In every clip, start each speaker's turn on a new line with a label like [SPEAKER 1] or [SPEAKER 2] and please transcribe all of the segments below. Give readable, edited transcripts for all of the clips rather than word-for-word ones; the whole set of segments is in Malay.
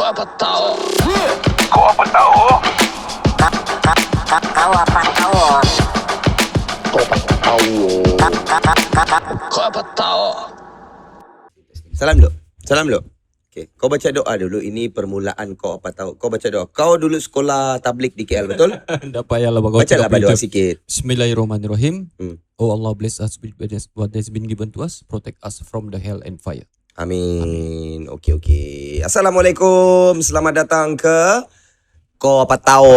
[SPEAKER 1] Kau apa tahu?
[SPEAKER 2] Kau apa tahu?
[SPEAKER 1] Kau apa tahu? Kau apa tahu? Kau apa tahu?
[SPEAKER 3] Salam dulu. Okay. Kau baca doa dulu. Ini permulaan kau apa tahu. Kau baca doa. Kau dulu sekolah tablik di KL, betul?
[SPEAKER 4] Tak payahlah
[SPEAKER 3] Bacalah doa sikit.
[SPEAKER 4] Bismillahirrahmanirrahim. Oh Allah, bless us with what has been given to us. Protect us from the hell and fire.
[SPEAKER 3] Amin. Okey. Assalamualaikum. Selamat datang ke Kau apa tahu.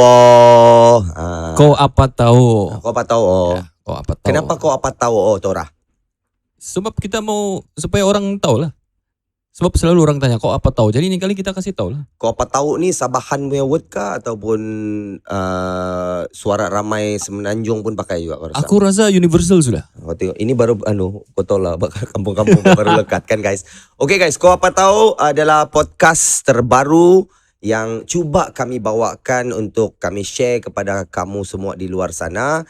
[SPEAKER 4] Kau apa tahu?
[SPEAKER 3] Kau apa tahu.
[SPEAKER 4] Ya, kau apa tahu?
[SPEAKER 3] Kenapa kau apa tahu, Tora?
[SPEAKER 4] Sebab kita mau supaya orang tahu lah. Sebab selalu orang tanya kau apa tahu. Jadi ini kali kita kasih tahu lah.
[SPEAKER 3] Kau apa tahu ni Sabahan punya word kah ataupun suara ramai Semenanjung pun pakai juga kau rasa?
[SPEAKER 4] Aku rasa universal sudah.
[SPEAKER 3] Kau tengok ini baru kau tahu lah kampung-kampung baru lekat kan guys. Okay guys, Kau apa tahu adalah podcast terbaru yang cuba kami bawakan untuk kami share kepada kamu semua di luar sana,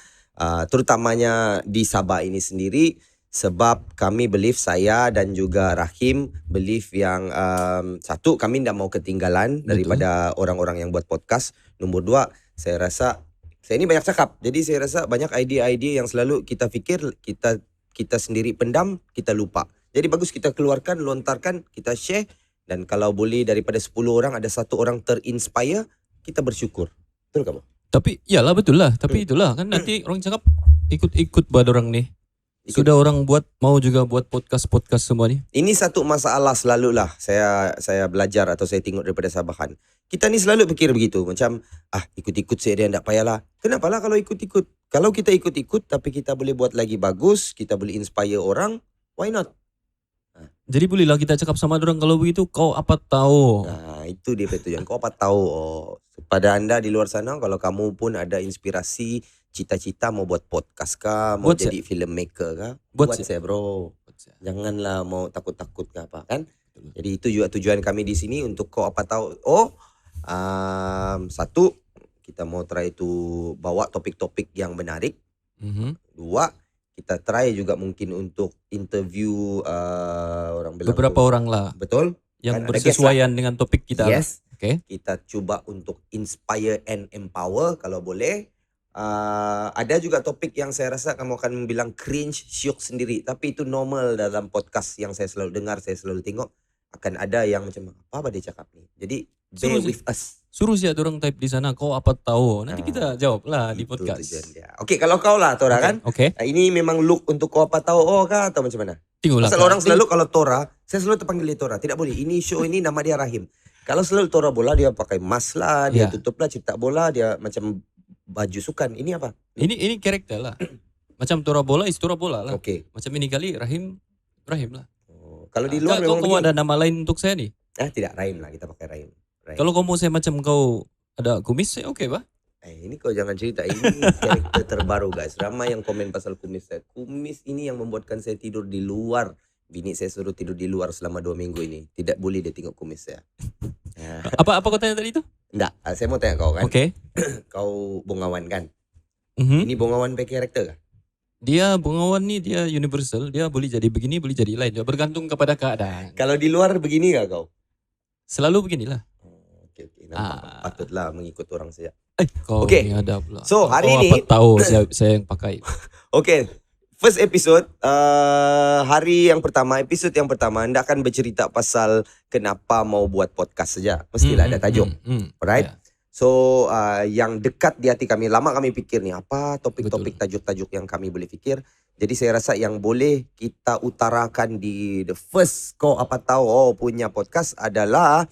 [SPEAKER 3] terutamanya di Sabah ini sendiri. Sebab kami believe, saya dan juga Rahim believe yang satu, kami tidak mau ketinggalan daripada orang-orang yang buat podcast. Nombor dua, saya rasa saya ini banyak cakap. Jadi saya rasa banyak idea-idea yang selalu kita fikir kita sendiri pendam, kita lupa. Jadi bagus kita keluarkan, lontarkan, kita share. Dan kalau boleh daripada 10 orang ada satu orang terinspire, kita bersyukur. Betul kamu?
[SPEAKER 4] Tapi iyalah betul lah. Tapi itulah kan nanti orang cakap ikut-ikut buat orang nih. Sudah orang mau juga buat podcast semua ni.
[SPEAKER 3] Ini satu masalah selalulah saya belajar atau saya tengok daripada Sabahan. Kita ni selalu fikir begitu. Macam ikut-ikut saya dia tak payahlah. Kenapalah kalau ikut-ikut? Kalau kita ikut-ikut tapi kita boleh buat lagi bagus, kita boleh inspire orang, why not?
[SPEAKER 4] Jadi bolehlah kita cakap sama orang kalau begitu kau apa tahu.
[SPEAKER 3] Itu dia tujuan. Kau apa tahu? Pada anda di luar sana, kalau kamu pun ada inspirasi, cita-cita mau buat podcast kah, mau jadi filmmaker kah, buat saya bro. Janganlah mau takut-takut ke apa kan. Jadi itu juga tujuan kami di sini untuk kau apa tahu. Satu, kita mau try itu bawa topik-topik yang menarik. Dua, kita try juga mungkin untuk interview orang bilang
[SPEAKER 4] beberapa orang lah.
[SPEAKER 3] Betul.
[SPEAKER 4] Yang
[SPEAKER 3] kan
[SPEAKER 4] bersesuaian dengan topik kita.
[SPEAKER 3] Yes.
[SPEAKER 4] Okay.
[SPEAKER 3] Kita cuba untuk inspire and empower kalau boleh. Ada juga topik yang saya rasa kamu akan bilang cringe, syok sendiri. Tapi itu normal dalam podcast yang saya selalu dengar, saya selalu tengok. Akan ada yang macam, apa dia cakap ni? Jadi, bear with us.
[SPEAKER 4] Suruh siapa orang type di sana, kau apa tahu. Nanti kita jawab lah di podcast.
[SPEAKER 3] Okey, kalau kau lah Tora kan?
[SPEAKER 4] Okay.
[SPEAKER 3] Ini memang look untuk kau apa tahu kah atau macam mana?
[SPEAKER 4] Tengoklah.
[SPEAKER 3] Pasal orang selalu kalau Tora, saya selalu terpanggil dia Tora. Tidak boleh, ini show ini nama dia Rahim. Kalau selalu Tora bola, dia pakai mask lah, dia tutup lah, cipta bola, dia macam baju sukan. Ini apa?
[SPEAKER 4] Ini karakter lah. Macam Tora bola, Tora bola lah.
[SPEAKER 3] Okey.
[SPEAKER 4] Macam ini kali Rahim lah.
[SPEAKER 3] Kalau di luar memang
[SPEAKER 4] kau ada nama lain untuk saya nih?
[SPEAKER 3] Tidak, Rahim lah, kita pakai Rahim.
[SPEAKER 4] Kalau kau mau saya macam kau ada kumis, saya okey bah.
[SPEAKER 3] Ini kau jangan cerita, ini karakter terbaru guys. Ramai yang komen pasal kumis saya. Kumis ini yang membuatkan saya tidur di luar. Bini saya suruh tidur di luar selama 2 minggu ini. Tidak boleh dia tengok kumis saya.
[SPEAKER 4] Apa kau tanya tadi tu?
[SPEAKER 3] Enggak, saya mau tanya kau kan.
[SPEAKER 4] Okey.
[SPEAKER 3] Kau Bongawan kan? Ini Bongawan pakai karakter kah?
[SPEAKER 4] Dia Bongawan ni dia universal. Dia boleh jadi begini, boleh jadi lain. Dia bergantung kepada keadaan.
[SPEAKER 3] Kalau di luar begini kah kau?
[SPEAKER 4] Selalu beginilah.
[SPEAKER 3] Okey. Nampak patutlah mengikut orang saya.
[SPEAKER 4] Kau ni ada pula.
[SPEAKER 3] So hari
[SPEAKER 4] kau
[SPEAKER 3] ini
[SPEAKER 4] apa tahu saya yang pakai.
[SPEAKER 3] Okey. First episode, episode yang pertama anda akan bercerita pasal kenapa mau buat podcast saja. Mestilah ada tajuk. Alright? Yeah. So yang dekat di hati kami, lama kami fikir ni apa topik-topik tajuk-tajuk yang kami boleh fikir. Jadi saya rasa yang boleh kita utarakan di the first Kau apa tahu punya podcast adalah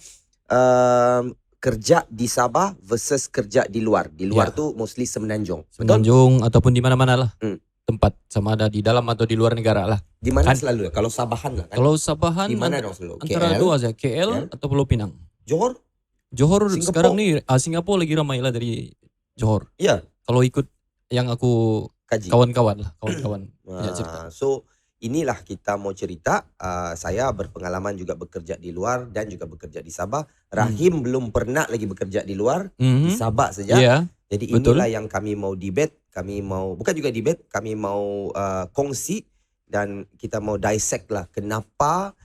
[SPEAKER 3] kerja di Sabah versus kerja di luar. Di luar tu mostly Semenanjung.
[SPEAKER 4] Semenanjung ataupun di mana-mana lah. Tempat sama ada di dalam atau di luar negara lah.
[SPEAKER 3] Di mana selalu? Kalau Sabahan lah kan?
[SPEAKER 4] Kalau Sabahan
[SPEAKER 3] di mana dong selalu?
[SPEAKER 4] Antara dua saja, KL atau Pulau Pinang.
[SPEAKER 3] Johor
[SPEAKER 4] Singapore. Sekarang ni Singapura lagi ramai lah dari Johor.
[SPEAKER 3] Iya.
[SPEAKER 4] Kalau ikut yang aku
[SPEAKER 3] kaji.
[SPEAKER 4] Kawan-kawan lah, kawan-kawan. Cerita.
[SPEAKER 3] So inilah kita mau cerita. Saya berpengalaman juga bekerja di luar dan juga bekerja di Sabah. Rahim belum pernah lagi bekerja di luar, di Sabah saja.
[SPEAKER 4] Yeah.
[SPEAKER 3] Jadi inilah yang kami mau debate, bukan juga debate, kami mau kongsi dan kita mau dissect lah kenapa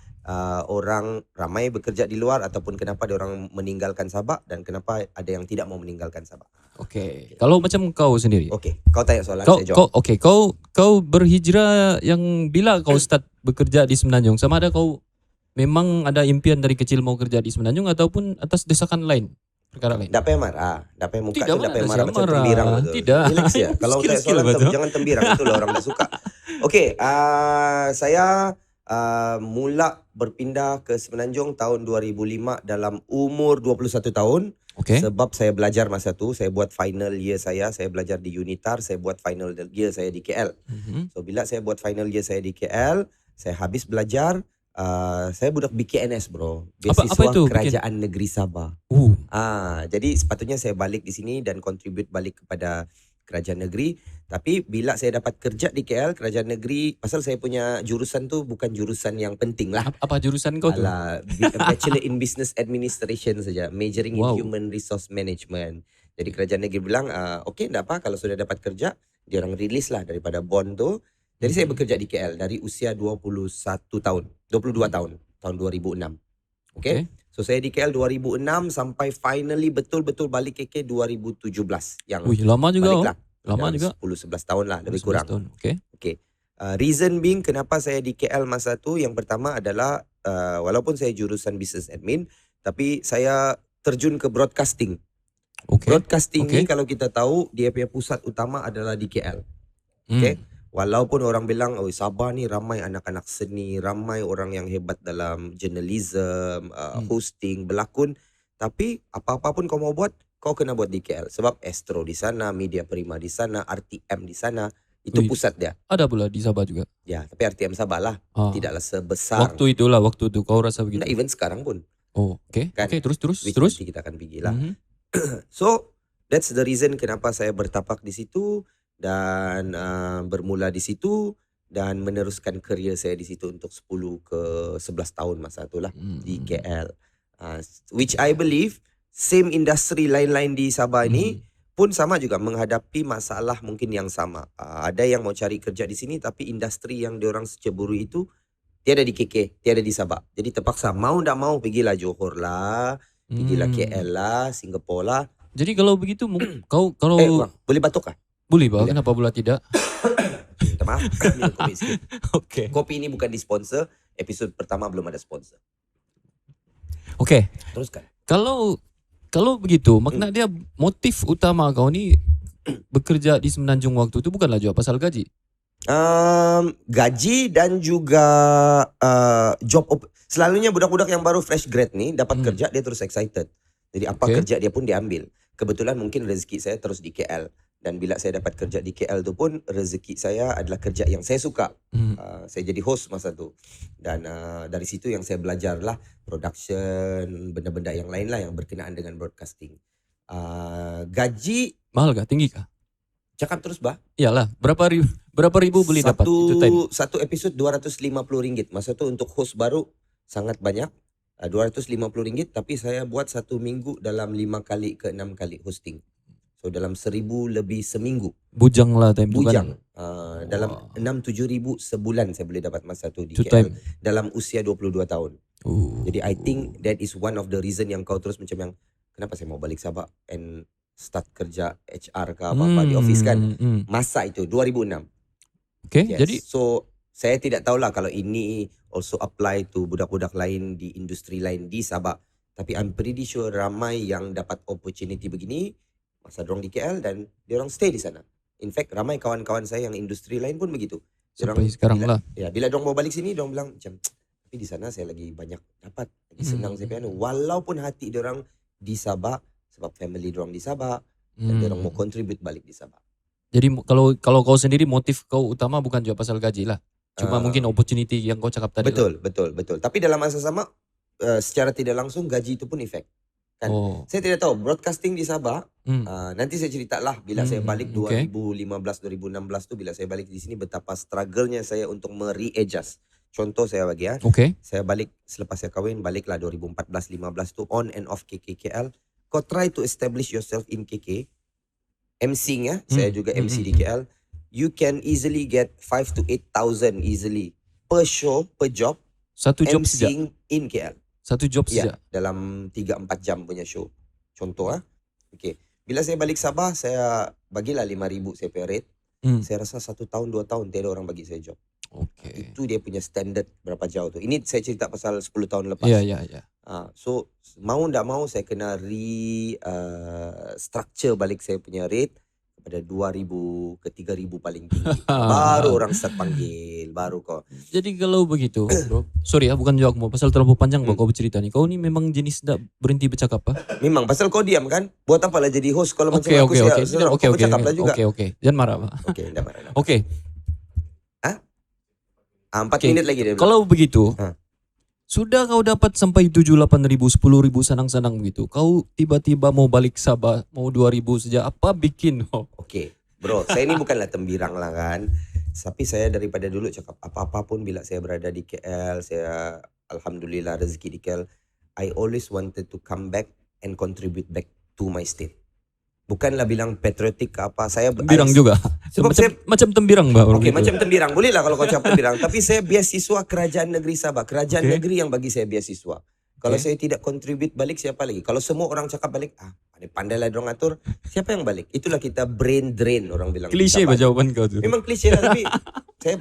[SPEAKER 3] orang ramai bekerja di luar ataupun kenapa orang meninggalkan Sabah dan kenapa ada yang tidak mau meninggalkan Sabah.
[SPEAKER 4] Okey. Kalau macam kau sendiri.
[SPEAKER 3] Okey, kau tanya soalan
[SPEAKER 4] Kau
[SPEAKER 3] saya jawab.
[SPEAKER 4] kau berhijrah yang bila kau start bekerja di Semenanjung, sama ada kau memang ada impian dari kecil mau kerja di Semenanjung ataupun atas desakan lain, perkara lain?
[SPEAKER 3] Tak payah marah, tak payah muka
[SPEAKER 4] Tidak,
[SPEAKER 3] tu, tak
[SPEAKER 4] mana
[SPEAKER 3] payah
[SPEAKER 4] ada
[SPEAKER 3] marah
[SPEAKER 4] saya
[SPEAKER 3] macam
[SPEAKER 4] marah.
[SPEAKER 3] tembirang betul.
[SPEAKER 4] Tidak.
[SPEAKER 3] Relax ya. Kalau tanya
[SPEAKER 4] Skill-skill
[SPEAKER 3] soalan
[SPEAKER 4] betul.
[SPEAKER 3] jangan tembirang, itulah orang tak suka. Okey, saya mula berpindah ke Semenanjung tahun 2005 dalam umur 21 tahun.
[SPEAKER 4] Okey.
[SPEAKER 3] Sebab saya belajar masa tu, saya buat final year saya belajar di Unitar, saya buat final year saya di KL. So bila saya buat final year saya di KL, saya habis belajar, saya budak BKNS bro.
[SPEAKER 4] Apa
[SPEAKER 3] Beasiswa
[SPEAKER 4] itu
[SPEAKER 3] Kerajaan Negeri Sabah. Jadi sepatutnya saya balik di sini dan contribute balik kepada kerajaan negeri. Tapi bila saya dapat kerja di KL, kerajaan negeri, pasal saya punya jurusan tu bukan jurusan yang penting lah.
[SPEAKER 4] Apa jurusan kau tu?
[SPEAKER 3] Alah, Bachelor in Business Administration saja, majoring
[SPEAKER 4] Wow.
[SPEAKER 3] in Human Resource Management. Jadi kerajaan negeri bilang, okey tak apa kalau sudah dapat kerja, dia orang release lah daripada bond tu. Jadi saya bekerja di KL dari usia 22 tahun, tahun 2006. Okey. So saya di KL 2006 sampai finally betul-betul balik KK 2017. Yang
[SPEAKER 4] Wih, lama juga.
[SPEAKER 3] balik lah.
[SPEAKER 4] Lama juga.
[SPEAKER 3] 10-11 tahun lah, lebih
[SPEAKER 4] 11
[SPEAKER 3] kurang.
[SPEAKER 4] tahun. Okey.
[SPEAKER 3] Okay. Reason being kenapa saya di KL masa tu, yang pertama adalah walaupun saya jurusan business admin, tapi saya terjun ke broadcasting.
[SPEAKER 4] Okey.
[SPEAKER 3] Broadcasting
[SPEAKER 4] Okey.
[SPEAKER 3] ni kalau kita tahu dia punya pusat utama adalah di KL. Okay. Walaupun orang bilang, oh Sabah ni ramai anak-anak seni, ramai orang yang hebat dalam journalism, hosting, berlakon. Tapi apa-apa pun kau mau buat, kau kena buat di KL. Sebab Astro di sana, Media Prima di sana, RTM di sana. Itu
[SPEAKER 4] Wih.
[SPEAKER 3] pusat dia.
[SPEAKER 4] Ada pula di Sabah juga.
[SPEAKER 3] Ya, tapi RTM Sabah lah. Tidaklah sebesar.
[SPEAKER 4] Waktu tu kau rasa begitu.
[SPEAKER 3] Nah, even sekarang pun.
[SPEAKER 4] Oh, okey.
[SPEAKER 3] Kan?
[SPEAKER 4] Okey, terus.
[SPEAKER 3] Which nanti kita akan pergi lah. So, that's the reason kenapa saya bertapak di situ dan bermula di situ dan meneruskan kerjaya saya di situ untuk 10 ke 11 tahun masa itulah di KL. Which I believe same industri lain-lain di Sabah ini pun sama juga menghadapi masalah mungkin yang sama. Ada yang mau cari kerja di sini tapi industri yang diorang ceburu itu tiada di KK, tiada di Sabah. Jadi terpaksa mau tak mau pergilah Johor lah, pergilah KL lah, Singapura lah.
[SPEAKER 4] Jadi kalau begitu kau kalau
[SPEAKER 3] Bang, boleh batuk kah?
[SPEAKER 4] boleh bah,
[SPEAKER 3] Boleh.
[SPEAKER 4] kenapa pula tidak?
[SPEAKER 3] Minta maaf, minum kopi sikit.
[SPEAKER 4] Okey.
[SPEAKER 3] Kopi ini bukan disponsor, episod pertama belum ada sponsor.
[SPEAKER 4] Okey.
[SPEAKER 3] Teruskan.
[SPEAKER 4] Kalau begitu, makna dia motif utama kau ni bekerja di Semenanjung waktu tu bukanlah juga pasal gaji.
[SPEAKER 3] Gaji dan juga selalunya budak-budak yang baru fresh grad ni dapat kerja dia terus excited. Jadi apa
[SPEAKER 4] Okey.
[SPEAKER 3] kerja dia pun diambil. Kebetulan mungkin rezeki saya terus di KL. Dan bila saya dapat kerja di KL tu pun rezeki saya adalah kerja yang saya suka. Saya jadi host masa tu. Dan dari situ yang saya belajar lah production, benda-benda yang lain lah yang berkenaan dengan broadcasting. Gaji
[SPEAKER 4] Mahal kah? Tinggi kah?
[SPEAKER 3] cakap terus bah.
[SPEAKER 4] Iyalah, berapa ribu boleh dapat itu time?
[SPEAKER 3] Satu episod RM250. Masa tu untuk host baru sangat banyak. RM250 tapi saya buat satu minggu dalam 5 kali ke 6 kali hosting. So dalam 1,000 lebih seminggu.
[SPEAKER 4] Bujang lah time tu
[SPEAKER 3] Bujang.
[SPEAKER 4] kan.
[SPEAKER 3] Dalam 6-7 ribu sebulan saya boleh dapat masa tu di
[SPEAKER 4] Itu
[SPEAKER 3] KL.
[SPEAKER 4] time.
[SPEAKER 3] Dalam usia 22 tahun. Jadi I think that is one of the reason yang kau terus macam yang kenapa saya mau balik Sabah and start kerja HR ke apa-apa di office kan. Masa itu 2006.
[SPEAKER 4] Okay,
[SPEAKER 3] Yes.
[SPEAKER 4] jadi
[SPEAKER 3] So saya tidak tahulah kalau ini also apply to budak-budak lain di industri lain di Sabah. Tapi I'm pretty sure ramai yang dapat opportunity begini masa dorang di KL dan diorang stay di sana. In fact ramai kawan-kawan saya yang industri lain pun begitu.
[SPEAKER 4] sampai sekarang
[SPEAKER 3] bila,
[SPEAKER 4] lah.
[SPEAKER 3] Ya, bila dorang mau balik sini dorang bilang macam tapi di sana saya lagi banyak dapat, lagi senang saya piano. Walaupun hati diorang di Sabah sebab family dorang di Sabah dan diorang mau contribute balik di Sabah.
[SPEAKER 4] Jadi kalau kau sendiri motif kau utama bukan juga pasal gaji lah. Cuma mungkin opportunity yang kau cakap tadi.
[SPEAKER 3] Betul. Tapi dalam masa sama secara tidak langsung gaji itu pun efek. Kan? Saya tidak tahu broadcasting di Sabah. Nanti saya ceritalah bila saya balik 2015-2016 tu bila saya balik di sini betapa struggle-nya saya untuk me-readjust. Contoh saya bagi ya. Saya balik selepas saya kahwin baliklah 2014-15 tu on and off KKL. Kau try to establish yourself in KK. MC-nya, saya juga MC di KL. You can easily get 5 to 8,000 easily per show, per job.
[SPEAKER 4] Satu job saja.
[SPEAKER 3] emceeing in KL.
[SPEAKER 4] Satu job
[SPEAKER 3] Ya,
[SPEAKER 4] saja.
[SPEAKER 3] dalam 3-4 jam punya show. Contoh Okey. Bila saya balik Sabah, saya bagilah 5,000 saya punya rate. Saya rasa 1 tahun 2 tahun tiada orang bagi saya job.
[SPEAKER 4] Okey.
[SPEAKER 3] Itu dia punya standard berapa jauh tu. Ini saya cerita pasal 10 tahun lepas.
[SPEAKER 4] Ya.
[SPEAKER 3] So mau tak mau saya kena structure balik saya punya rate kepada 2,000 ke 3,000 paling tinggi. Baru orang start panggil, baru kau.
[SPEAKER 4] Jadi kalau begitu, bro. Sorry bukan jawab mau pasal terlalu panjang kau bercerita ni. Kau ni memang jenis tak berhenti bercakap
[SPEAKER 3] Memang pasal kau diam kan? Buat apa lah jadi host kalau macam aku
[SPEAKER 4] Okey.
[SPEAKER 3] kau bercakap lah juga.
[SPEAKER 4] Okey. Jangan marah, Pak.
[SPEAKER 3] Okey, tak marah.
[SPEAKER 4] Okey.
[SPEAKER 3] 4 minit lagi dia.
[SPEAKER 4] Kalau begitu,
[SPEAKER 3] Ha.
[SPEAKER 4] sudah kau dapat sampai 7, 8,000, 10,000 sanang-sanang begitu. Kau tiba-tiba mau balik Sabah, mau 2,000 saja. Apa bikin kau?
[SPEAKER 3] Okey, bro, saya ni bukanlah tembirang lah kan. Tapi saya daripada dulu cakap apa-apa pun bila saya berada di KL, saya alhamdulillah rezeki di KL, I always wanted to come back and contribute back to my state. Bukanlah bilang patriotic ke apa, saya
[SPEAKER 4] Tembirang juga.
[SPEAKER 3] Sebab
[SPEAKER 4] macam tembirang, Pak.
[SPEAKER 3] Okey, macam tembirang. Boleh lah kalau kau cakap tembirang. Tapi saya beasiswa Kerajaan Negeri Sabah. Kerajaan negeri yang bagi saya beasiswa. Kalau saya tidak contribute balik, siapa lagi? Kalau semua orang cakap balik, pandai lah diorang atur. Siapa yang balik? Itulah kita brain drain, orang bilang.
[SPEAKER 4] Klise
[SPEAKER 3] Sabah.
[SPEAKER 4] jawaban kau tu.
[SPEAKER 3] Memang klise lah, tapi saya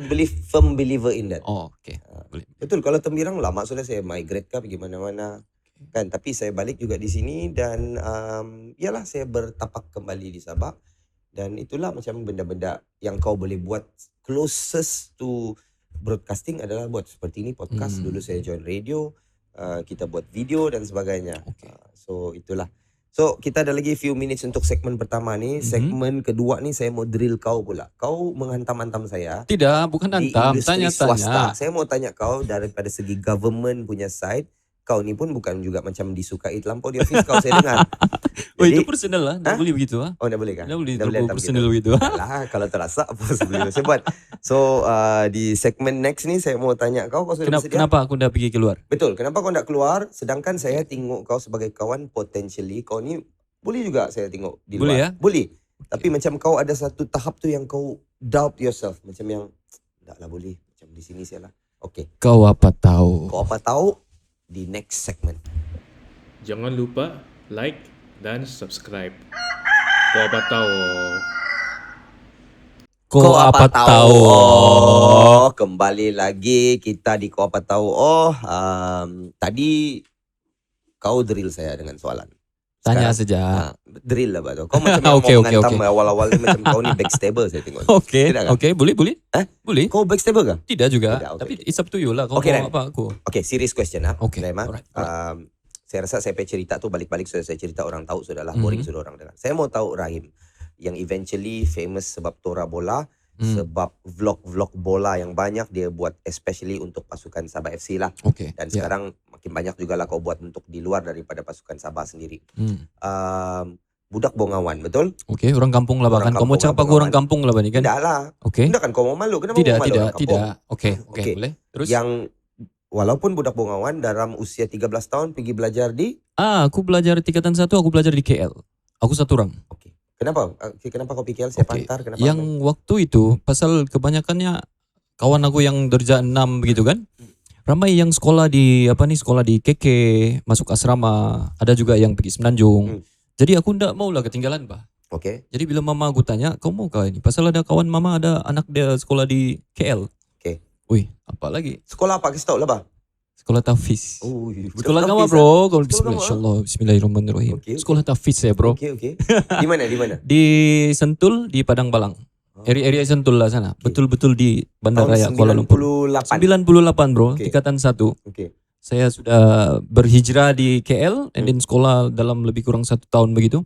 [SPEAKER 3] firm believer in that.
[SPEAKER 4] Oh, okey. Boleh.
[SPEAKER 3] Betul, kalau tembirang lama sudah saya migrate ke pergi mana-mana. Kan, tapi saya balik juga di sini dan yalah saya bertapak kembali di Sabah. Dan itulah macam benda-benda yang kau boleh buat closest to broadcasting adalah buat seperti ini podcast. Dulu saya join radio, kita buat video dan sebagainya. So itulah. So kita ada lagi few minutes untuk segmen pertama ni. Segmen kedua ni saya mau drill kau pula. Kau menghantam-hantam saya.
[SPEAKER 4] Tidak, bukan
[SPEAKER 3] Di
[SPEAKER 4] hantam.
[SPEAKER 3] industri swasta.
[SPEAKER 4] Tanya-tanya.
[SPEAKER 3] Saya mau tanya kau daripada segi government punya side. Kau ni pun bukan juga macam disukai terlampau di office kau saya dengar.
[SPEAKER 4] Oh, itu personal lah. Tak boleh begitu.
[SPEAKER 3] Oh, tak boleh kan?
[SPEAKER 4] Tak boleh
[SPEAKER 3] hantam
[SPEAKER 4] personal begitu.
[SPEAKER 3] Alah, kalau terasa apa sebelum saya buat. So, di segmen next ni saya mau tanya kau sudah bersedia?
[SPEAKER 4] Kenapa aku dah pergi keluar?
[SPEAKER 3] Betul, kenapa kau tak keluar sedangkan saya tengok kau sebagai kawan potentially kau ni boleh juga saya tengok di luar.
[SPEAKER 4] Boleh ya?
[SPEAKER 3] Boleh. Tapi macam kau ada satu tahap tu yang kau doubt yourself. Macam yang, taklah boleh. Macam di sini saya lah. Okay.
[SPEAKER 4] Kau apa tahu?
[SPEAKER 3] Kau apa tahu? Di next segment.
[SPEAKER 5] Jangan lupa like dan subscribe. Kau apa tahu?
[SPEAKER 4] Kau apa tahu?
[SPEAKER 3] Oh, kembali lagi kita di Kau Apa Tahu. Tadi kau drill saya dengan soalan.
[SPEAKER 4] Tanya
[SPEAKER 3] Sekarang,
[SPEAKER 4] saja.
[SPEAKER 3] drill lah Batu. Kau macam yang
[SPEAKER 4] Okey,
[SPEAKER 3] mau
[SPEAKER 4] okey,
[SPEAKER 3] menghantam
[SPEAKER 4] okey.
[SPEAKER 3] awal-awal ni macam kau ni backstabber saya tengok.
[SPEAKER 4] Okey,
[SPEAKER 3] Tidak kan?
[SPEAKER 4] okey, boleh. Boleh.
[SPEAKER 3] Kau backstabber ke?
[SPEAKER 4] Tidak juga.
[SPEAKER 3] Tidak, okey,
[SPEAKER 4] Tapi
[SPEAKER 3] okey.
[SPEAKER 4] it's up to you lah. Kau
[SPEAKER 3] Okey,
[SPEAKER 4] mau
[SPEAKER 3] Ren.
[SPEAKER 4] apa aku?
[SPEAKER 3] Okay, serious question
[SPEAKER 4] Okey,
[SPEAKER 3] Rema.
[SPEAKER 4] alright.
[SPEAKER 3] Saya rasa saya punya cerita tu balik-balik sudah saya cerita orang tahu sudahlah. Boring sudah orang dengar. Saya mau tahu Rahim yang eventually famous sebab Tora Bola. Sebab vlog-vlog bola yang banyak dia buat especially untuk pasukan Sabah FC lah.
[SPEAKER 4] Okey.
[SPEAKER 3] Dan sekarang makin banyak juga lah kau buat untuk di luar daripada pasukan Sabah sendiri. Budak Bongawan, betul?
[SPEAKER 4] Okey, orang kampung lah
[SPEAKER 3] Orang
[SPEAKER 4] bahkan. Kau mau
[SPEAKER 3] kampung
[SPEAKER 4] cakap aku
[SPEAKER 3] lah,
[SPEAKER 4] orang kampung lah bani kan?
[SPEAKER 3] Tidak lah.
[SPEAKER 4] Okey.
[SPEAKER 3] Tidak kan kau mau malu. Kenapa mau malu orang kampung?
[SPEAKER 4] Tidak. Okey,
[SPEAKER 3] Okey.
[SPEAKER 4] okey, boleh. Terus?
[SPEAKER 3] Yang walaupun budak Bongawan dalam usia 13 tahun pergi belajar di...
[SPEAKER 4] Aku belajar tingkatan 1, aku belajar di KL. Aku satu orang.
[SPEAKER 3] Okey. Kenapa? Kenapa kau PKL? Saya
[SPEAKER 4] Okey.
[SPEAKER 3] pantar. Kenapa?
[SPEAKER 4] Yang waktu itu pasal kebanyakannya kawan aku yang darjah 6 begitu kan. Ramai yang sekolah di sekolah di KK, masuk asrama, ada juga yang pergi Semenanjung. Jadi aku ndak mau lah ketinggalan, Bah.
[SPEAKER 3] Okey.
[SPEAKER 4] Jadi bila mama aku tanya, "Kau mau kah ini?" Pasal ada kawan mama ada anak dia sekolah di KL.
[SPEAKER 3] Okey.
[SPEAKER 4] Wih, apa lagi?
[SPEAKER 3] Sekolah apa? Kasih tahu lah, Bah.
[SPEAKER 4] Sekolah Tafiz.
[SPEAKER 3] Oh,
[SPEAKER 4] Sekolah agama, bro. Kalau
[SPEAKER 3] Sekolah agama?
[SPEAKER 4] insyaallah bismillahirrahmanirrahim.
[SPEAKER 3] Okey, okey.
[SPEAKER 4] Sekolah Tafiz ya, bro.
[SPEAKER 3] Okey. Di mana? Di mana?
[SPEAKER 4] Di Sentul, di Padang Balang. Area Sentul lah sana. Betul-betul di Bandaraya
[SPEAKER 3] Tahun
[SPEAKER 4] Kuala Lumpur.
[SPEAKER 3] 98.
[SPEAKER 4] 98 bro,
[SPEAKER 3] Okey.
[SPEAKER 4] tingkatan 1.
[SPEAKER 3] Okey.
[SPEAKER 4] Saya sudah berhijrah di KL and then sekolah dalam lebih kurang 1 tahun begitu.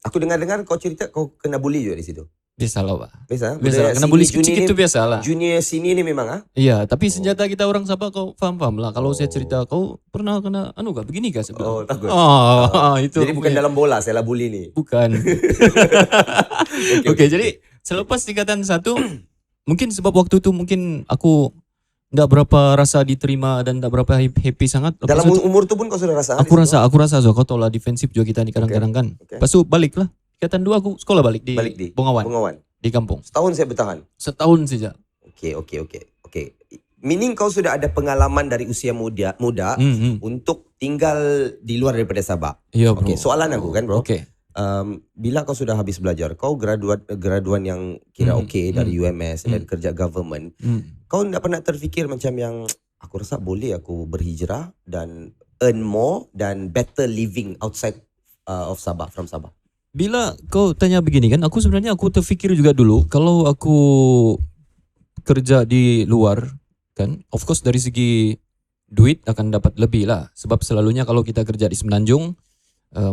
[SPEAKER 3] Aku dengar-dengar kau cerita kau kena bully juga di situ.
[SPEAKER 4] Biasa lah, Pak.
[SPEAKER 3] Biasa?
[SPEAKER 4] Biasa,
[SPEAKER 3] Budaya
[SPEAKER 4] kena
[SPEAKER 3] sini,
[SPEAKER 4] bully
[SPEAKER 3] junior
[SPEAKER 4] sedikit
[SPEAKER 3] ni-
[SPEAKER 4] itu biasa lah.
[SPEAKER 3] Junior sini ni memang
[SPEAKER 4] Iya, tapi senjata kita orang Sabah kau faham-faham lah. Kalau saya cerita kau pernah kena begini kah saya bilang.
[SPEAKER 3] Oh, takut.
[SPEAKER 4] Itu
[SPEAKER 3] Jadi bukan dalam bola saya lah bully ni.
[SPEAKER 4] bukan. Oke, jadi selepas tingkatan 1 mungkin sebab waktu itu mungkin aku enggak berapa rasa diterima dan enggak berapa happy sangat. Lepas
[SPEAKER 3] Dalam
[SPEAKER 4] itu,
[SPEAKER 3] umur tu pun kau sudah rasa.
[SPEAKER 4] aku rasa so kau tahu lah defensif juga kita ni kadang-kadang kan.
[SPEAKER 3] Okey.
[SPEAKER 4] Lepas itu balik lah. Tingkatan 2 aku sekolah balik di
[SPEAKER 3] Balik di
[SPEAKER 4] Bongawan,
[SPEAKER 3] Bengawan.
[SPEAKER 4] di kampung.
[SPEAKER 3] Setahun saya bertahan.
[SPEAKER 4] Setahun saja.
[SPEAKER 3] Okey. Meaning kau sudah ada pengalaman dari usia muda untuk tinggal di luar daripada Sabah.
[SPEAKER 4] Ya bro.
[SPEAKER 3] Okay, soalan aku kan bro.
[SPEAKER 4] Okay.
[SPEAKER 3] Bila kau sudah habis belajar, kau graduan yang kira dari UMS dan kerja government. Kau tak pernah terfikir macam yang aku rasa boleh aku berhijrah dan earn more dan better living outside of Sabah, from Sabah.
[SPEAKER 4] Bila kau tanya begini kan, aku terfikir juga dulu kalau aku kerja di luar kan, of course dari segi duit akan dapat lebih lah. Sebab selalunya kalau kita kerja di Semenanjung,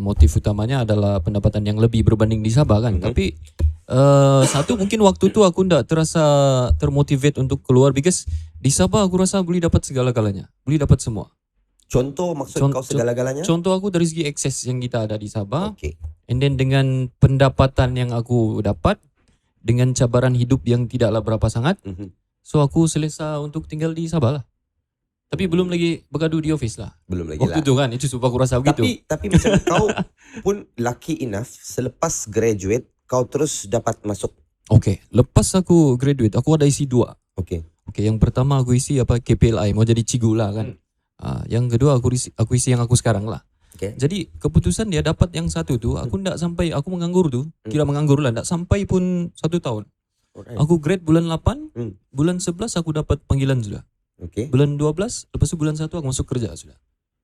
[SPEAKER 4] motif utamanya adalah pendapatan yang lebih berbanding di Sabah kan. Tapi satu mungkin waktu tu aku ndak terasa termotivate untuk keluar because di Sabah aku rasa boleh dapat segala-galanya, boleh dapat semua.
[SPEAKER 3] Contoh maksud kau segala-galanya?
[SPEAKER 4] Contoh aku dari segi akses yang kita ada di Sabah.
[SPEAKER 3] Okay.
[SPEAKER 4] And then dengan pendapatan yang aku dapat, dengan cabaran hidup yang tidaklah berapa sangat, so aku selesa untuk tinggal di Sabah lah. Tapi belum lagi bergaduh di office lah.
[SPEAKER 3] Belum lagi
[SPEAKER 4] waktu
[SPEAKER 3] lah.
[SPEAKER 4] tu kan, itu sebab aku rasa begitu.
[SPEAKER 3] Tapi macam kau pun lucky enough, selepas graduate, kau terus dapat masuk.
[SPEAKER 4] Okay, lepas aku graduate, aku ada isi 2.
[SPEAKER 3] Okay.
[SPEAKER 4] Okay, yang pertama aku isi KPLI, mau jadi cigu lah kan. Yang kedua aku isi yang aku sekarang lah.
[SPEAKER 3] Okay.
[SPEAKER 4] Jadi keputusan dia dapat yang satu tu, aku aku menganggur tu, kira menganggur lah, tak sampai pun 1 tahun.
[SPEAKER 3] Alright.
[SPEAKER 4] Aku grade bulan 8, bulan 11 aku dapat panggilan sudah.
[SPEAKER 3] Okay.
[SPEAKER 4] Bulan 12, lepas tu bulan 1 aku masuk kerja sudah.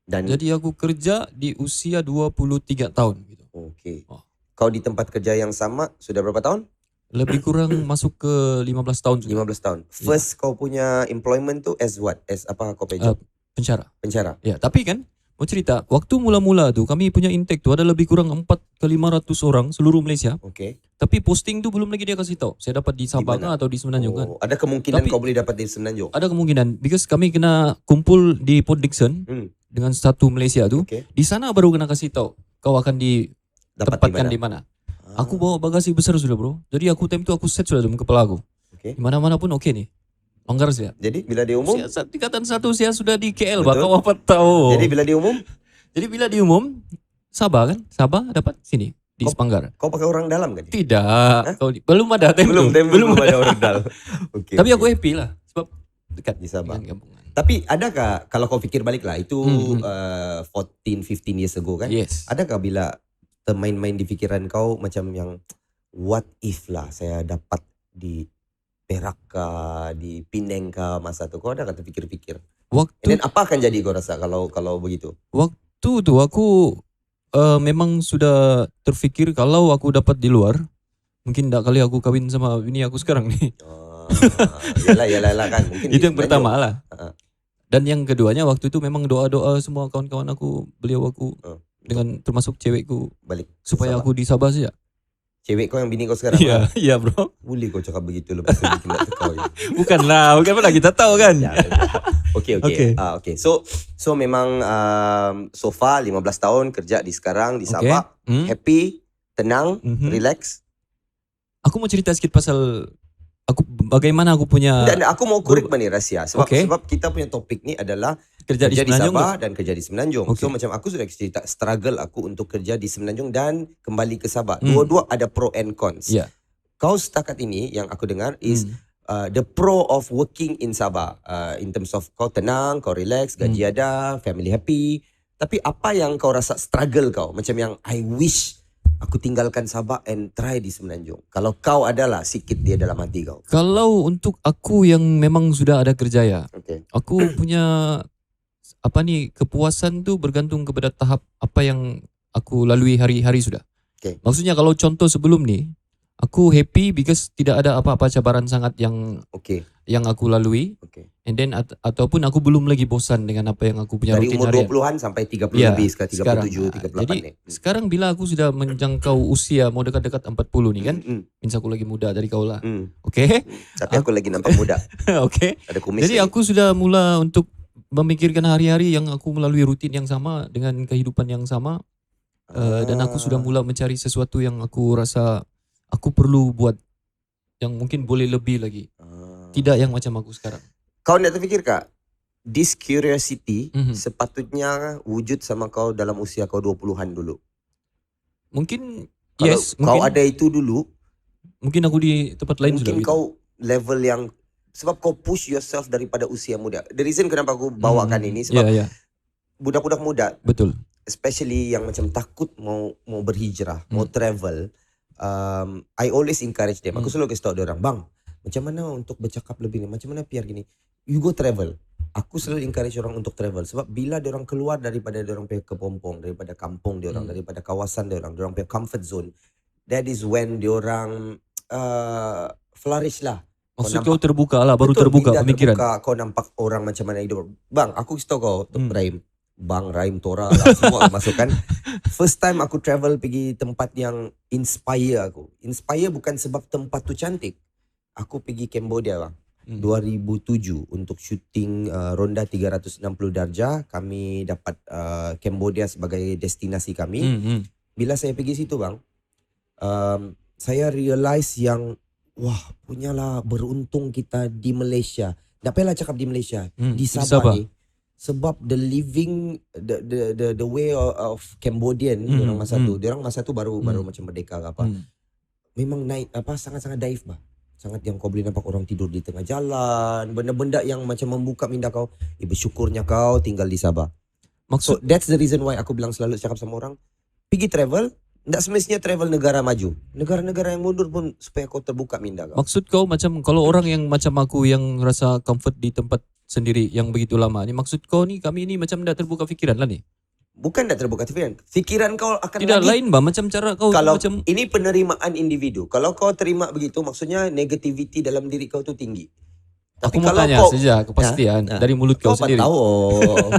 [SPEAKER 3] Dan
[SPEAKER 4] jadi aku kerja di usia 23 tahun gitu.
[SPEAKER 3] Okay. Kau di tempat kerja yang sama sudah berapa tahun?
[SPEAKER 4] Lebih kurang masuk ke 15 tahun sudah.
[SPEAKER 3] 15 tahun. First kau punya employment tu as what? As apa kau punya job?
[SPEAKER 4] Pencara. Ya, tapi kan mau cerita, waktu mula-mula tu kami punya intake tu ada lebih kurang 4 ke 500 orang seluruh Malaysia.
[SPEAKER 3] Okay.
[SPEAKER 4] Tapi posting tu belum lagi dia kasih tahu. Saya dapat di Sabah atau di Semenanjung kan.
[SPEAKER 3] Ada kemungkinan kau boleh dapat di Semenanjung?
[SPEAKER 4] Ada kemungkinan. Because kami kena kumpul di Port Dickson dengan satu Malaysia tu.
[SPEAKER 3] Okay.
[SPEAKER 4] Di sana baru kena kasih tahu kau akan ditempatkan di mana. Aku bawa bagasi besar sudah bro. Jadi aku time tu aku set sudah dalam kepala aku.
[SPEAKER 3] Okay.
[SPEAKER 4] Di mana-mana pun okay nih. Longgar saya.
[SPEAKER 3] Jadi bila diumum?
[SPEAKER 4] Tingkatan 1 saya sudah di KL bah. Kau apa tahu.
[SPEAKER 3] Jadi bila diumum?
[SPEAKER 4] Jadi bila diumum, Sabah kan? Sabah dapat sini. Di Sepanggar.
[SPEAKER 3] Kau pakai orang dalam kan?
[SPEAKER 4] Tidak. Belum ada time
[SPEAKER 3] belum ada orang dalam. Okay,
[SPEAKER 4] tapi aku happy lah. Sebab dekat
[SPEAKER 3] di Sabah.
[SPEAKER 4] Kampungan.
[SPEAKER 3] Tapi adakah, kalau kau fikir balik lah, itu 14-15 years ago kan?
[SPEAKER 4] Yes.
[SPEAKER 3] Adakah bila termain-main di pikiran kau macam yang what if lah saya dapat di Perak kah, di Penang kah masa tu? Kau adakah terfikir-fikir? Dan apa akan jadi kau rasa kalau begitu?
[SPEAKER 4] Waktu tu aku memang sudah terfikir kalau aku dapat di luar, mungkin tak kali aku kahwin sama bini aku sekarang nih.
[SPEAKER 3] Yalah kan. Mungkin
[SPEAKER 4] itu yang pertama lah. Dan yang keduanya waktu itu memang doa-doa semua kawan-kawan aku, beliau aku, dengan termasuk cewekku
[SPEAKER 3] balik
[SPEAKER 4] supaya aku di Sabah saja.
[SPEAKER 3] Cewek kau yang bini kau sekarang?
[SPEAKER 4] Iya bro.
[SPEAKER 3] Boleh kau cakap begitu lepas tu bikin nak tekau je.
[SPEAKER 4] Bukan pernah kita tahu kan.
[SPEAKER 3] Okay. So memang so far 15 tahun kerja di sekarang di Sabah. Happy, tenang, relax.
[SPEAKER 4] Aku mau cerita sedikit pasal bagaimana aku punya.
[SPEAKER 3] Dan aku mau korek ni rahsia sebab kita punya topik ni adalah kerja di Sabah dan kerja di Semenanjung. So macam aku sudah cerita struggle aku untuk kerja di Semenanjung dan kembali ke Sabah. Dua-dua ada pro and cons. Kau setakat ini yang aku dengar is the pro of working in Sabah, in terms of kau tenang, kau relax, gaji ada, family happy. Tapi apa yang kau rasa struggle kau? Macam yang I wish aku tinggalkan Sabah and try di Semenanjung. Kalau kau adalah sikit dia dalam hati kau.
[SPEAKER 4] Kalau untuk aku yang memang sudah ada kerja ya, aku punya kepuasan tu bergantung kepada tahap apa yang aku lalui hari-hari sudah. Maksudnya kalau contoh sebelum ni, aku happy because tidak ada apa-apa cabaran sangat yang aku lalui. And then ataupun aku belum lagi bosan dengan apa yang aku punya
[SPEAKER 3] dari
[SPEAKER 4] rutin
[SPEAKER 3] umur
[SPEAKER 4] harian.
[SPEAKER 3] 20-an sampai 30 lebih sekarang 37, 38
[SPEAKER 4] jadi,
[SPEAKER 3] ni.
[SPEAKER 4] Sekarang bila aku sudah menjangkau usia mau dekat-dekat 40 nih kan. Means aku lagi muda dari kau lah.
[SPEAKER 3] Tapi aku lagi nampak muda. Ada kumis.
[SPEAKER 4] Jadi aku sudah mula untuk memikirkan hari-hari yang aku melalui rutin yang sama dengan kehidupan yang sama. Dan aku sudah mula mencari sesuatu yang aku rasa aku perlu buat yang mungkin boleh lebih lagi. Tidak yang macam aku sekarang.
[SPEAKER 3] Kau nak terfikir kak, this curiosity sepatutnya wujud sama kau dalam usia kau 20-an dulu?
[SPEAKER 4] Mungkin
[SPEAKER 3] kalau
[SPEAKER 4] yes.
[SPEAKER 3] Kau ada itu dulu.
[SPEAKER 4] Mungkin aku di tempat lain
[SPEAKER 3] mungkin
[SPEAKER 4] sudah.
[SPEAKER 3] Kau level yang sebab kau push yourself daripada usia muda. The reason kenapa aku bawakan ini sebab
[SPEAKER 4] Ya, ya.
[SPEAKER 3] budak-budak muda,
[SPEAKER 4] Betul.
[SPEAKER 3] especially yang macam takut mau berhijrah, mau travel, I always encourage them. Aku selalu kasih tahu dia orang, bang, macam mana untuk bercakap lebih ni, macam mana PR gini, you go travel. Aku selalu encourage orang untuk travel sebab bila dia orang keluar daripada dia orang punya kepompong, daripada kampung dia orang, daripada kawasan dia orang punya comfort zone, that is when dia orang flourish lah.
[SPEAKER 4] Maksud kau terbuka lah, baru terbuka
[SPEAKER 3] bila
[SPEAKER 4] pemikiran.
[SPEAKER 3] terbuka, kau nampak orang macam mana hidup. Bang, aku kasih tahu kau, Rahim. Bang, Rahim, Tora lah, semua masukkan. First time aku travel pergi tempat yang inspire aku. Inspire bukan sebab tempat tu cantik. Aku pergi Cambodia bang. 2007 untuk syuting Ronda 360 darjah. Kami dapat Cambodia sebagai destinasi kami. Bila saya pergi situ bang, saya realize yang wah, punyalah beruntung kita di Malaysia. Tak payahlah cakap di Malaysia, di Sabah ni. Sebab the living the way of Cambodian, orang masa tu baru macam merdeka ke apa. Memang naik sangat-sangat daif bah. Sangat yang kau boleh nampak orang tidur di tengah jalan, benda-benda yang macam membuka minda kau. Bersyukurnya kau tinggal di Sabah. So that's the reason why aku bilang selalu cakap sama orang, pergi travel. Tak semestinya travel negara maju. Negara-negara yang mundur pun supaya kau terbuka minda kau.
[SPEAKER 4] Maksud kau macam kalau orang yang macam aku yang rasa comfort di tempat sendiri yang begitu lama ni, maksud kau ni kami ni macam dah terbuka fikiran lah ni?
[SPEAKER 3] Bukan tak terbuka fikiran. Fikiran kau akan
[SPEAKER 4] tidak
[SPEAKER 3] lagi.
[SPEAKER 4] Lain bah macam cara kau
[SPEAKER 3] Kalau
[SPEAKER 4] macam
[SPEAKER 3] ini penerimaan individu. Kalau kau terima begitu, maksudnya negativity dalam diri kau tu tinggi.
[SPEAKER 4] Tapi aku mau tanya saja kepastian dari mulut kau sendiri.
[SPEAKER 3] Tahu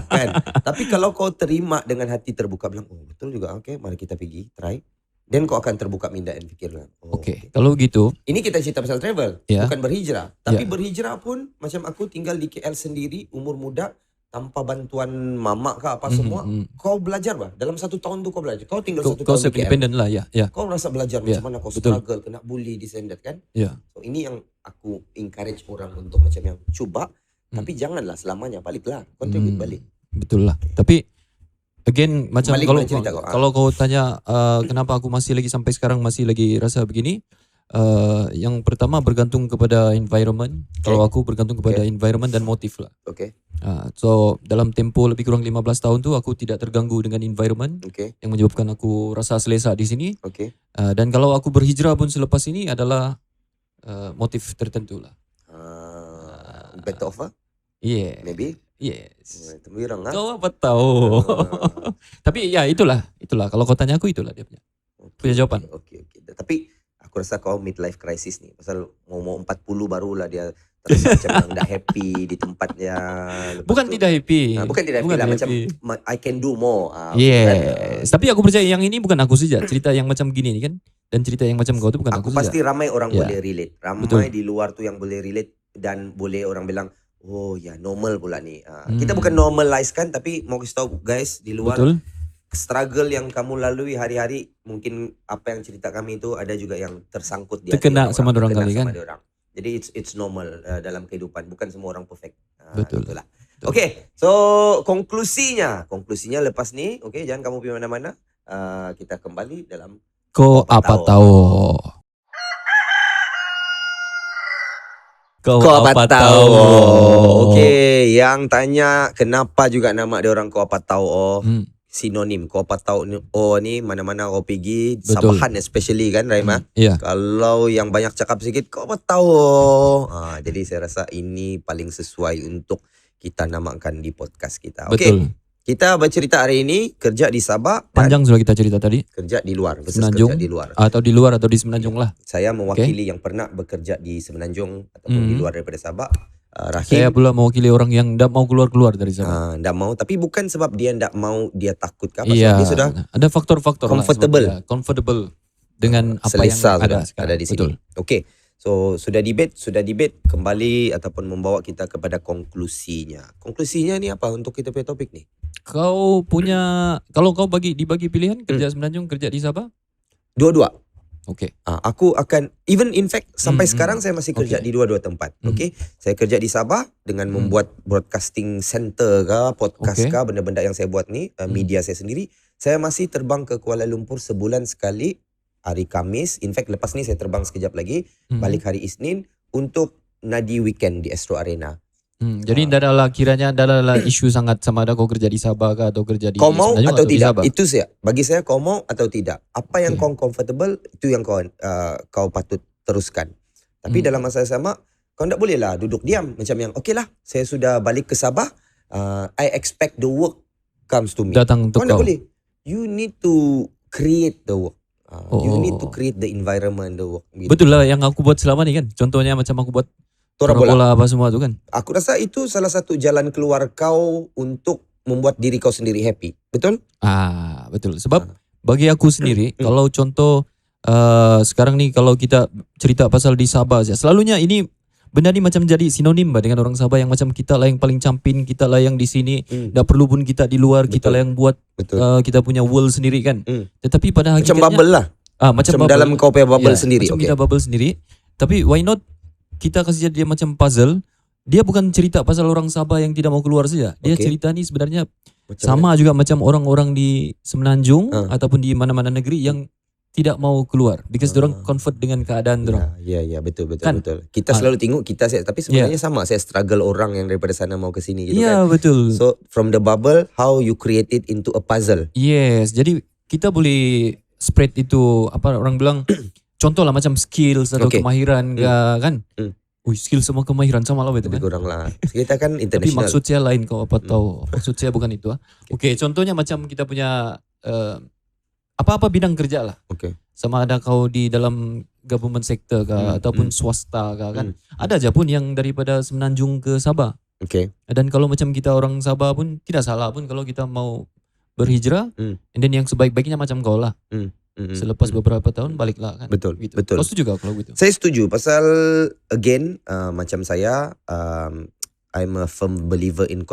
[SPEAKER 3] kan. Tapi kalau kau terima dengan hati terbuka, bilang oh betul juga, okay, mari kita pergi try. Dan kau akan terbuka minda dan fikiran.
[SPEAKER 4] Okay. Kalau gitu,
[SPEAKER 3] ini kita cerita pasal travel, bukan berhijrah. Tapi berhijrah pun macam aku tinggal di KL sendiri, umur muda, tanpa bantuan mamak ke apa semua. Kau belajar bah. Dalam 1 tahun tu kau belajar. Kau tinggal 1 tahun
[SPEAKER 4] kau
[SPEAKER 3] di KL.
[SPEAKER 4] independent lah ya.
[SPEAKER 3] Kau rasa belajar macam mana kau struggle, kena bully, disendat kan. So ini yang aku encourage orang untuk macam yang cuba. Tapi janganlah selamanya, baliklah. Contribute balik.
[SPEAKER 4] Betul lah. Tapi again macam
[SPEAKER 3] balik
[SPEAKER 4] kalau kau tanya kenapa aku masih lagi sampai sekarang masih lagi rasa begini, yang pertama bergantung kepada environment. Kalau aku bergantung kepada environment dan motif lah. So dalam tempo lebih kurang 15 tahun tu aku tidak terganggu dengan environment yang menyebabkan aku rasa selesa di sini. Dan kalau aku berhijrah pun selepas ini adalah motif tertentu lah.
[SPEAKER 3] Better offer?
[SPEAKER 4] Yeah.
[SPEAKER 3] Maybe?
[SPEAKER 4] Yes.
[SPEAKER 3] Temirang lah.
[SPEAKER 4] Kau apa tahu? Tapi ya itulah. Kalau kau tanya aku itulah dia punya jawaban.
[SPEAKER 3] Okay. Tapi aku rasa kau midlife crisis ni. Pasal mau 40 barulah dia terasa macam yang dah happy di tempatnya.
[SPEAKER 4] Bukan tidak happy.
[SPEAKER 3] Bukan tidak happy lah. Macam I can do more.
[SPEAKER 4] Yes. Tapi aku percaya yang ini bukan aku saja. Cerita yang macam gini ni kan. Dan cerita yang macam kau tu bukan aku saja.
[SPEAKER 3] Aku pasti ramai orang boleh relate. Ramai di luar tu yang boleh relate. Dan boleh orang bilang, oh ya normal pula ni. Kita bukan normalize kan, tapi mau kasih tahu guys di luar struggle yang kamu lalui hari-hari, mungkin apa yang cerita kami itu ada juga yang tersangkut di
[SPEAKER 4] terkena sama orang kali kan.
[SPEAKER 3] Jadi it's normal dalam kehidupan, bukan semua orang perfect.
[SPEAKER 4] Betul.
[SPEAKER 3] Itulah. Okay, so konklusinya lepas ni, okay, jangan kamu pergi mana-mana. Kita kembali dalam
[SPEAKER 4] Kau apa tahu? Kau apa tahu?
[SPEAKER 3] Okay, yang tanya kenapa juga nama dia orang kau apa tahu? Sinonim kau apa tahu ni mana-mana kau pergi.
[SPEAKER 4] Betul.
[SPEAKER 3] Sabahan especially kan Raima. Kalau yang banyak cakap sikit kau apa tahu? Jadi saya rasa ini paling sesuai untuk kita namakan di podcast kita.
[SPEAKER 4] Betul.
[SPEAKER 3] Kita bercerita hari ini kerja di Sabah.
[SPEAKER 4] Panjang sudah kita cerita tadi.
[SPEAKER 3] Kerja di luar.
[SPEAKER 4] Semenanjung.
[SPEAKER 3] Kerja di luar.
[SPEAKER 4] Atau di luar atau di Semenanjung lah.
[SPEAKER 3] Saya mewakili yang pernah bekerja di Semenanjung ataupun di luar daripada Sabah. Rahim.
[SPEAKER 4] Saya pula mewakili orang yang tidak mau keluar dari Sabah.
[SPEAKER 3] Tidak mau, tapi bukan sebab dia tidak mau, dia takut ke apa.
[SPEAKER 4] Iya,
[SPEAKER 3] dia sudah
[SPEAKER 4] ada faktor-faktor
[SPEAKER 3] comfortable.
[SPEAKER 4] Lah, comfortable dengan apa
[SPEAKER 3] selesa
[SPEAKER 4] yang
[SPEAKER 3] ada di sini. Okey. So sudah debate kembali ataupun membawa kita kepada konklusinya. Konklusinya ni apa untuk kita punya topik ni?
[SPEAKER 4] Kau punya, kalau kau dibagi pilihan kerja Semenanjung, kerja di Sabah?
[SPEAKER 3] Dua-dua.
[SPEAKER 4] Okey.
[SPEAKER 3] Aku akan even in fact sampai sekarang saya masih kerja di dua-dua tempat. Okey. Saya kerja di Sabah dengan membuat broadcasting center ke, podcast ke, benda-benda yang saya buat ni, media saya sendiri. Saya masih terbang ke Kuala Lumpur sebulan sekali hari Khamis. In fact lepas ni saya terbang sekejap lagi, balik hari Isnin untuk Nadi weekend di Astro Arena.
[SPEAKER 4] Jadi tidak adalah kiranya adalah isu sangat sama ada kau kerja di Sabah kah atau kerja di
[SPEAKER 3] Kau mau
[SPEAKER 4] Semenanjung
[SPEAKER 3] atau
[SPEAKER 4] di
[SPEAKER 3] tidak?
[SPEAKER 4] Sabah?
[SPEAKER 3] Itu saya. Bagi saya kau mau atau tidak. Apa yang kau comfortable itu yang kau patut teruskan. Tapi dalam masa yang sama kau tidak boleh lah duduk diam macam yang okay lah saya sudah balik ke Sabah. I expect the work comes to me.
[SPEAKER 4] Datang untuk
[SPEAKER 3] Kau tidak
[SPEAKER 4] kau.
[SPEAKER 3] boleh. You need to create the work. You need to create the environment, the work. Gitu.
[SPEAKER 4] Betul lah yang aku buat selama ni kan. Contohnya macam aku buat
[SPEAKER 3] Tora
[SPEAKER 4] bola
[SPEAKER 3] bola.
[SPEAKER 4] apa semua tu kan.
[SPEAKER 3] Aku rasa itu salah satu jalan keluar kau untuk membuat diri kau sendiri happy. Betul?
[SPEAKER 4] Betul. Sebab bagi aku sendiri kalau contoh sekarang ni kalau kita cerita pasal di Sabah saja. Selalunya ini benda ni macam jadi sinonim dengan orang Sabah yang macam kita lah yang paling campin, kita lah yang di sini. Tak perlu pun kita di luar, kita lah yang buat kita punya world sendiri kan. Tetapi pada
[SPEAKER 3] Macam
[SPEAKER 4] hakikatnya
[SPEAKER 3] bubble lah.
[SPEAKER 4] macam
[SPEAKER 3] Macam
[SPEAKER 4] bubble.
[SPEAKER 3] dalam kau punya bubble sendiri.
[SPEAKER 4] Macam
[SPEAKER 3] Okay.
[SPEAKER 4] kita bubble sendiri. Tapi why not kita kasih dia macam puzzle. Dia bukan cerita pasal orang Sabah yang tidak mau keluar saja. Dia cerita ni sebenarnya sama juga macam orang-orang di Semenanjung ataupun di mana-mana negeri yang tidak mau keluar because dorang comfort dengan keadaan dorang.
[SPEAKER 3] Ya, betul.
[SPEAKER 4] Kan?
[SPEAKER 3] Kita selalu tengok kita tapi sebenarnya sama. Saya struggle orang yang daripada sana mau ke sini gitu
[SPEAKER 4] Ya,
[SPEAKER 3] kan.
[SPEAKER 4] betul.
[SPEAKER 3] So from the bubble, how you create it into a puzzle.
[SPEAKER 4] Yes, jadi kita boleh spread itu apa orang bilang contoh lah macam skills atau kemahiran kan. Skill sama kemahiran sama lah betul
[SPEAKER 3] Lebih
[SPEAKER 4] kan.
[SPEAKER 3] kurang lah. Kita kan
[SPEAKER 4] Tapi
[SPEAKER 3] international.
[SPEAKER 4] maksud saya lain kau apa tahu. Maksud saya bukan itu. Oke, contohnya macam kita punya apa-apa bidang kerja lah.
[SPEAKER 3] Okay.
[SPEAKER 4] Sama ada kau di dalam government sector kah ataupun swasta kah kan. Ada aja pun yang daripada Semenanjung ke Sabah.
[SPEAKER 3] Okay.
[SPEAKER 4] Dan kalau macam kita orang Sabah pun tidak salah pun kalau kita mau berhijrah. And then yang sebaik-baiknya macam kau lah. Selepas beberapa tahun baliklah kan.
[SPEAKER 3] Betul,
[SPEAKER 4] Gitu.
[SPEAKER 3] betul.
[SPEAKER 4] Kau setuju kah kalau gitu?
[SPEAKER 3] Saya setuju pasal again macam saya I'm a firm believer in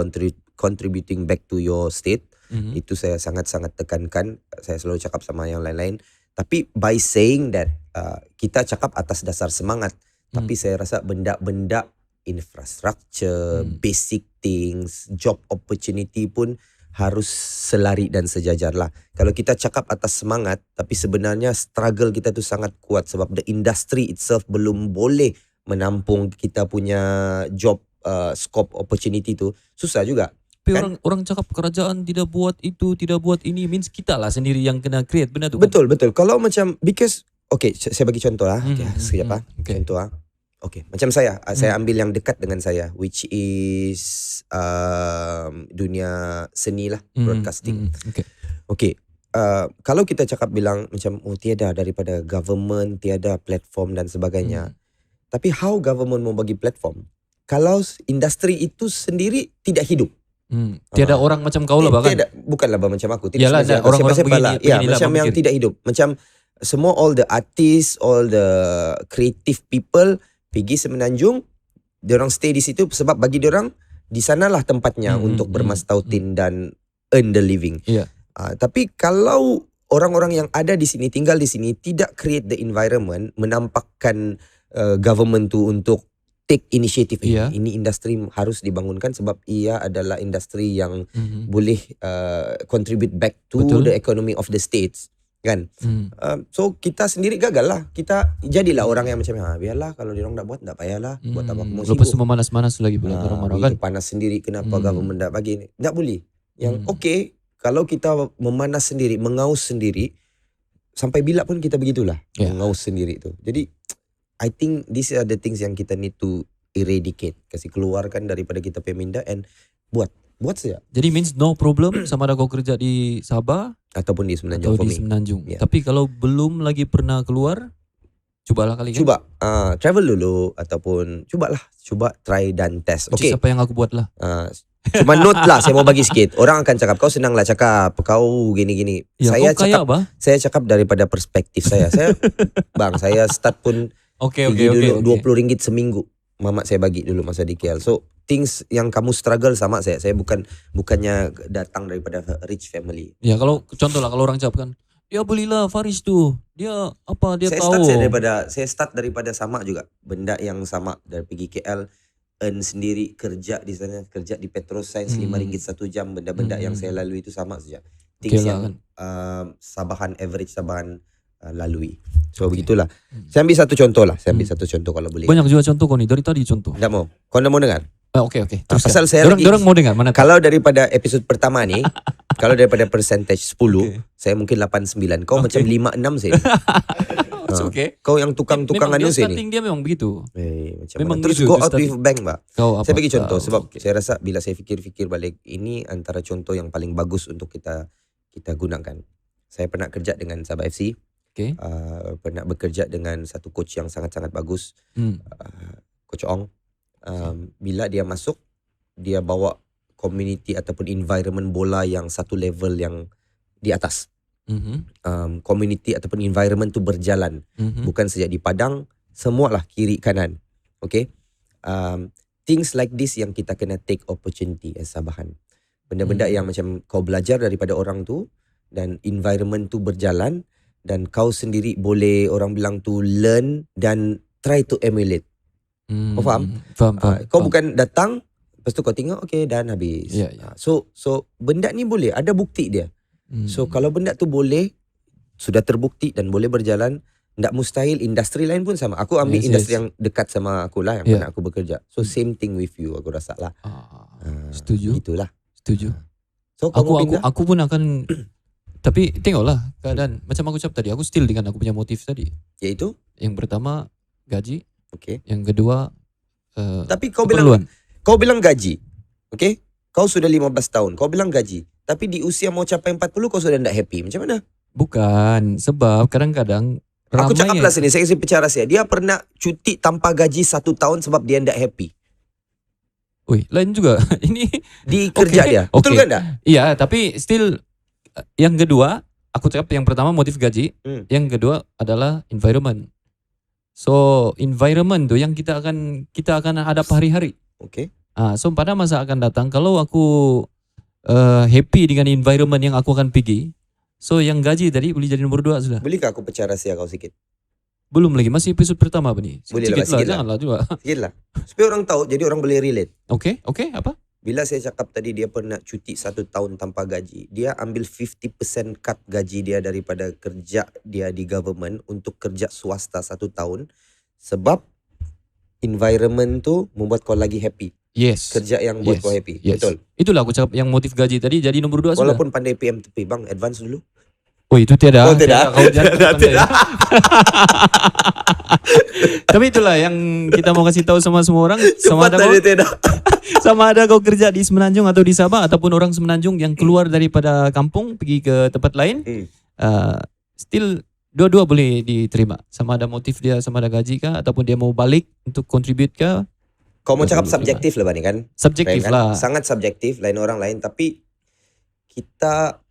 [SPEAKER 3] contributing back to your state. Itu saya sangat-sangat tekankan. Saya selalu cakap sama yang lain-lain. Tapi by saying that kita cakap atas dasar semangat. Tapi saya rasa benda-benda infrastructure, basic things, job opportunity pun harus selari dan sejajar lah. Kalau kita cakap atas semangat, tapi sebenarnya struggle kita tu sangat kuat sebab the industry itself belum boleh menampung kita punya job scope opportunity tu. Susah juga.
[SPEAKER 4] Tapi
[SPEAKER 3] Kan?
[SPEAKER 4] orang cakap kerajaan tidak buat itu, tidak buat ini, means kita lah sendiri yang kena create benda tu.
[SPEAKER 3] Betul. Kalau macam, because, okay, saya bagi contoh lah. Sekejap
[SPEAKER 4] okay.
[SPEAKER 3] Contoh lah. Okay, macam saya ambil yang dekat dengan saya, which is dunia seni lah, broadcasting. Okay, kalau kita cakap bilang macam tiada daripada government, tiada platform dan sebagainya. Tapi how government mau bagi platform? Kalau industri itu sendiri tidak hidup.
[SPEAKER 4] Tiada orang macam kau lah bahkan.
[SPEAKER 3] Bukanlah macam aku. Tidak
[SPEAKER 4] Yalah,
[SPEAKER 3] sengaja.
[SPEAKER 4] orang-orang
[SPEAKER 3] Siapa-siapa lah. Ya,
[SPEAKER 4] beginilah
[SPEAKER 3] macam yang
[SPEAKER 4] berpikir.
[SPEAKER 3] tidak hidup. Macam semua all the artists, all the creative people pergi Semenanjung, diorang stay di situ sebab bagi diorang di sanalah tempatnya untuk bermastautin dan earn the living.
[SPEAKER 4] Yeah.
[SPEAKER 3] Tapi kalau orang-orang yang ada di sini, tinggal di sini, tidak create the environment, menampakkan government tu untuk take initiative. Ini industri harus dibangunkan sebab ia adalah industri yang boleh contribute back to the economy of the states. Kan? So kita sendiri gagal lah. Kita jadilah orang yang macam biarlah kalau dia orang tak buat tak payahlah. Buat apa mau
[SPEAKER 4] Lepas
[SPEAKER 3] sibuk.
[SPEAKER 4] semua manas-manas lagi pula orang marah kan.
[SPEAKER 3] Panas sendiri kenapa government tak bagi ni. Tak boleh. Yang okay, kalau kita memanas sendiri, mengaus sendiri, sampai bila pun kita begitulah. Mengaus sendiri tu. Jadi I think these are the things yang kita need to eradicate. Kasih keluarkan daripada kita peminda and buat saja.
[SPEAKER 4] Jadi means no problem sama ada kau kerja di Sabah
[SPEAKER 3] Ataupun di Semenanjung
[SPEAKER 4] atau di Semenanjung. Tapi kalau belum lagi pernah keluar, cobalah kali kan.
[SPEAKER 3] Cuba travel dulu ataupun cuba try dan test.
[SPEAKER 4] Okay. Siapa yang aku buat lah.
[SPEAKER 3] Cuma note lah, saya mau bagi sikit. Orang akan cakap kau senang lah cakap, kau gini-gini.
[SPEAKER 4] Ya,
[SPEAKER 3] Saya
[SPEAKER 4] kau kaya
[SPEAKER 3] cakap
[SPEAKER 4] bah?
[SPEAKER 3] Saya cakap daripada perspektif saya. Saya start pun pergi dulu RM20 seminggu. Mamat saya bagi dulu masa di KL. So things yang kamu struggle sama saya. Saya bukannya datang daripada rich family.
[SPEAKER 4] Ya kalau contoh lah kalau orang cakap kan, ya belilah Faris tu. Dia apa dia
[SPEAKER 3] saya
[SPEAKER 4] tahu.
[SPEAKER 3] Saya start daripada sama juga. Benda yang sama dari pergi KL, earn sendiri, kerja di sana, kerja di Petroscience RM5 1 jam. Benda-benda yang saya lalui itu sama saja. Things
[SPEAKER 4] Okay lah,
[SPEAKER 3] yang Sabahan average Sabahan lalui. So begitulah. Saya ambil satu contoh lah. Saya ambil satu contoh kalau boleh.
[SPEAKER 4] Banyak juga contoh kau ni. Dari tadi contoh.
[SPEAKER 3] Tak mau. Kau nak mau dengar?
[SPEAKER 4] Oke. Teruskan.
[SPEAKER 3] Pasal saya lagi-
[SPEAKER 4] Dorang mau dengar mana?
[SPEAKER 3] Kalau daripada episod pertama ni, kalau daripada percentage 10, saya mungkin 8-9. Kau macam 5-6 saya.
[SPEAKER 4] Oke.
[SPEAKER 3] Kau yang tukang-tukang
[SPEAKER 4] Memang
[SPEAKER 3] anu
[SPEAKER 4] dia
[SPEAKER 3] sini.
[SPEAKER 4] starting dia memang begitu.
[SPEAKER 3] Macam
[SPEAKER 4] Memang
[SPEAKER 3] mana? Terus
[SPEAKER 4] gitu,
[SPEAKER 3] go
[SPEAKER 4] dia
[SPEAKER 3] out
[SPEAKER 4] starting.
[SPEAKER 3] with bang, Mbak.
[SPEAKER 4] Kau apa?
[SPEAKER 3] Saya bagi contoh sebab
[SPEAKER 4] Oke.
[SPEAKER 3] saya rasa bila saya fikir-fikir balik, ini antara contoh yang paling bagus untuk kita gunakan. Saya pernah kerja dengan Sabah FC.
[SPEAKER 4] Oke.
[SPEAKER 3] Pernah bekerja dengan satu coach yang sangat-sangat bagus, Coach Ong. Bila dia masuk, dia bawa community ataupun environment bola yang satu level yang di atas. Community ataupun environment tu berjalan, bukan saja di padang, semualah kiri kanan. Okay. Things like this yang kita kena take opportunity as Sabahan. Benda-benda yang macam kau belajar daripada orang tu dan environment tu berjalan dan kau sendiri boleh orang bilang tu learn dan try to emulate. Kau faham?
[SPEAKER 4] Faham.
[SPEAKER 3] Kau bukan datang lepas tu kau tengok okay dan habis.
[SPEAKER 4] Ya.
[SPEAKER 3] So benda ni boleh, ada bukti dia. So kalau benda tu boleh, sudah terbukti dan boleh berjalan, tak mustahil industri lain pun sama. Aku ambil industri yang dekat sama aku lah, yang pernah aku bekerja. So same thing with you, aku rasa lah.
[SPEAKER 4] Setuju.
[SPEAKER 3] Itulah.
[SPEAKER 4] Setuju.
[SPEAKER 3] So kamu pindah?
[SPEAKER 4] Aku pun akan tapi tengoklah keadaan. Macam aku cakap tadi, aku still dengan aku punya motif tadi.
[SPEAKER 3] Yaitu?
[SPEAKER 4] Yang pertama gaji,
[SPEAKER 3] Okay.
[SPEAKER 4] yang kedua
[SPEAKER 3] Tapi kau
[SPEAKER 4] keperluan.
[SPEAKER 3] bilang gaji. Okay? Kau sudah 15 tahun, kau bilang gaji. Tapi di usia mau capai 40 kau sudah tak happy. Macam mana?
[SPEAKER 4] Bukan, sebab kadang-kadang
[SPEAKER 3] Aku
[SPEAKER 4] ramai
[SPEAKER 3] cakap lah sini, saya kasi pecah rahsia. Dia pernah cuti tanpa gaji 1 tahun sebab dia tak happy.
[SPEAKER 4] lain juga. Ini
[SPEAKER 3] Di kerja
[SPEAKER 4] Okay,
[SPEAKER 3] dia. Betul
[SPEAKER 4] okay.
[SPEAKER 3] kan tak?
[SPEAKER 4] iya, tapi still yang kedua, aku cakap yang pertama motif gaji, yang kedua adalah environment. So, environment tu yang kita akan hadap hari-hari.
[SPEAKER 3] Okay.
[SPEAKER 4] So pada masa akan datang, kalau aku happy dengan environment yang aku akan pergi, so yang gaji tadi boleh jadi nombor 2 sudah.
[SPEAKER 3] Bolehkah aku pecah rahsia kau sikit?
[SPEAKER 4] Belum lagi, masih episod pertama apa ni?
[SPEAKER 3] Boleh lah, sikit lah.
[SPEAKER 4] Janganlah juga.
[SPEAKER 3] Sikit lah. Supaya orang tahu, jadi orang boleh relate.
[SPEAKER 4] Oke, apa?
[SPEAKER 3] Bila saya cakap tadi dia pernah cuti 1 tahun tanpa gaji, dia ambil 50% cut gaji dia daripada kerja dia di government untuk kerja swasta 1 tahun sebab environment tu membuat kau lagi happy.
[SPEAKER 4] Yes.
[SPEAKER 3] Kerja yang buat kau happy.
[SPEAKER 4] Yes.
[SPEAKER 3] Betul.
[SPEAKER 4] Itulah aku cakap yang motif gaji tadi jadi nombor 2 sudah.
[SPEAKER 3] Walaupun pandai PM tepi, bang, advance dulu.
[SPEAKER 4] Oh itu tiada.
[SPEAKER 3] Oh, tidak.
[SPEAKER 4] Kau jangan pandai. Tapi itulah yang kita mau kasih tahu sama semua orang. Sama ada, sama ada kau kerja di Semenanjung atau di Sabah ataupun orang Semenanjung yang keluar daripada kampung pergi ke tempat lain, still dua-dua boleh diterima. Sama ada motif dia, sama ada gaji kah, ataupun dia mau balik untuk contribute kah.
[SPEAKER 3] Kau mau cakap subjektif lah Bani kan?
[SPEAKER 4] Subjektif
[SPEAKER 3] kan?
[SPEAKER 4] lah.
[SPEAKER 3] Sangat subjektif, lain orang lain. Tapi kita,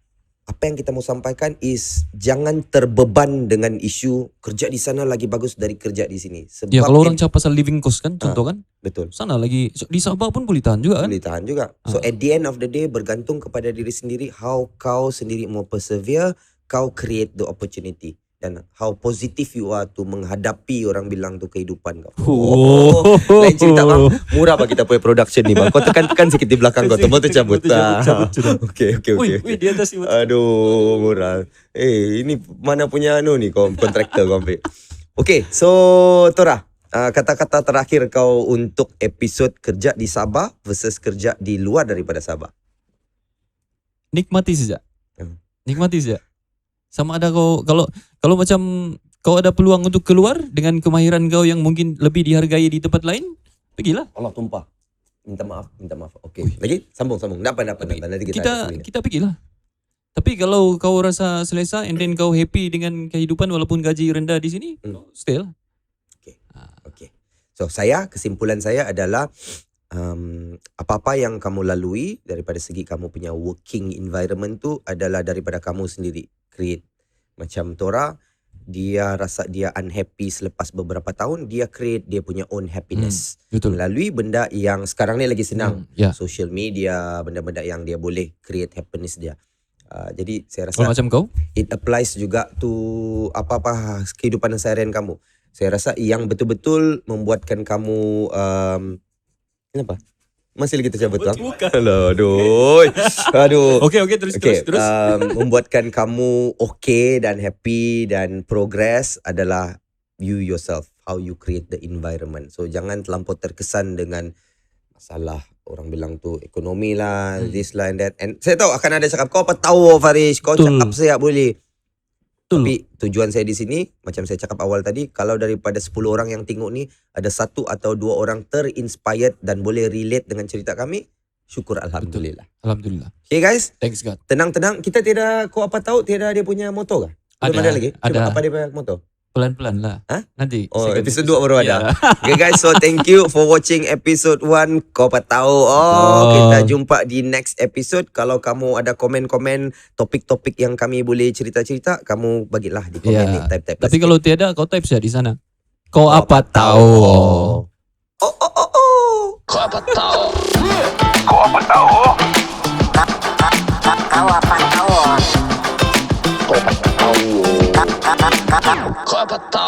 [SPEAKER 3] apa yang kita mau sampaikan is jangan terbeban dengan isu kerja di sana lagi bagus dari kerja di sini. Sebab
[SPEAKER 4] Ya kalau orang cakap pasal living cost kan, contoh kan.
[SPEAKER 3] betul.
[SPEAKER 4] Sana lagi, di Sabah pun boleh tahan juga kan.
[SPEAKER 3] Boleh tahan juga. So at the end of the day bergantung kepada diri sendiri, how kau sendiri mau persevere, kau create the opportunity. Dan how positif you are to menghadapi orang bilang tu kehidupan kau. Lain cerita bang. Murah bang kita punya production ni bang. Kau tekan-tekan sikit di belakang kau. Tombol tu cabut. Okay.
[SPEAKER 4] Wih, di atas ni.
[SPEAKER 3] Aduh murah. Ini mana punya ni kau kontraktor kau ambil. Okay, so Tora, kata-kata terakhir kau untuk episod kerja di Sabah versus kerja di luar daripada Sabah.
[SPEAKER 4] Nikmati saja. Nikmati saja. Sama ada kau kalau macam kau ada peluang untuk keluar dengan kemahiran kau yang mungkin lebih dihargai di tempat lain, pergilah.
[SPEAKER 3] Allah tumpah. Minta maaf. Okey. Lagi sambung. Enggak apa nanti
[SPEAKER 4] Kita pergilah. Tapi kalau kau rasa selesa and then kau happy dengan kehidupan walaupun gaji rendah di sini, stay lah.
[SPEAKER 3] Okey. So kesimpulan saya adalah apa-apa yang kamu lalui daripada segi kamu punya working environment tu adalah daripada kamu sendiri create. Macam Tora, dia rasa dia unhappy selepas beberapa tahun, dia create dia punya own happiness.
[SPEAKER 4] Betul.
[SPEAKER 3] Melalui benda yang sekarang ni lagi senang.
[SPEAKER 4] Ya.
[SPEAKER 3] Social media, benda-benda yang dia boleh create happiness dia. Jadi saya rasa
[SPEAKER 4] Kalau macam kau?
[SPEAKER 3] it applies juga to apa-apa kehidupan seharian kamu. Saya rasa yang betul-betul membuatkan kamu kenapa? Masih lagi tercabut bang? Aduh. Aduh.
[SPEAKER 4] Oke, terus.
[SPEAKER 3] Membuatkan kamu okay dan happy dan progress adalah you yourself, how you create the environment. So jangan terlampau terkesan dengan masalah orang bilang tu ekonomi lah, this lah and that. And saya tahu akan ada cakap, kau apa tahu Farish, kau
[SPEAKER 4] Betul.
[SPEAKER 3] cakap saya boleh.
[SPEAKER 4] Betul.
[SPEAKER 3] Tapi tujuan saya di sini, macam saya cakap awal tadi, kalau daripada 10 orang yang tengok ni, ada 1 atau 2 orang terinspired dan boleh relate dengan cerita kami, syukur Alhamdulillah.
[SPEAKER 4] Alhamdulillah.
[SPEAKER 3] Okay guys,
[SPEAKER 4] Thanks God.
[SPEAKER 3] tenang. Kita tiada, kau apa tahu, tiada dia punya moto kah? Belum ada lagi? Coba
[SPEAKER 4] ada.
[SPEAKER 3] apa dia punya moto?
[SPEAKER 4] Pelan-pelan lah.
[SPEAKER 3] Hah?
[SPEAKER 4] Nanti.
[SPEAKER 3] Oh,
[SPEAKER 4] second
[SPEAKER 3] episode 2 baru ada.
[SPEAKER 4] Ya.
[SPEAKER 3] Okay guys, so thank you for watching episode 1. Kau apa tahu? Kita jumpa di next episode. Kalau kamu ada komen-komen topik-topik yang kami boleh cerita-cerita, kamu bagilah di komen ni. Type-type.
[SPEAKER 4] Tapi kalau tiada, kau type saja di sana. Kau apa tahu?
[SPEAKER 1] Kau apa tahu?
[SPEAKER 2] Kau apa tahu?
[SPEAKER 1] Kau apa tahu? Kau apa tahu? Kau apa tahu?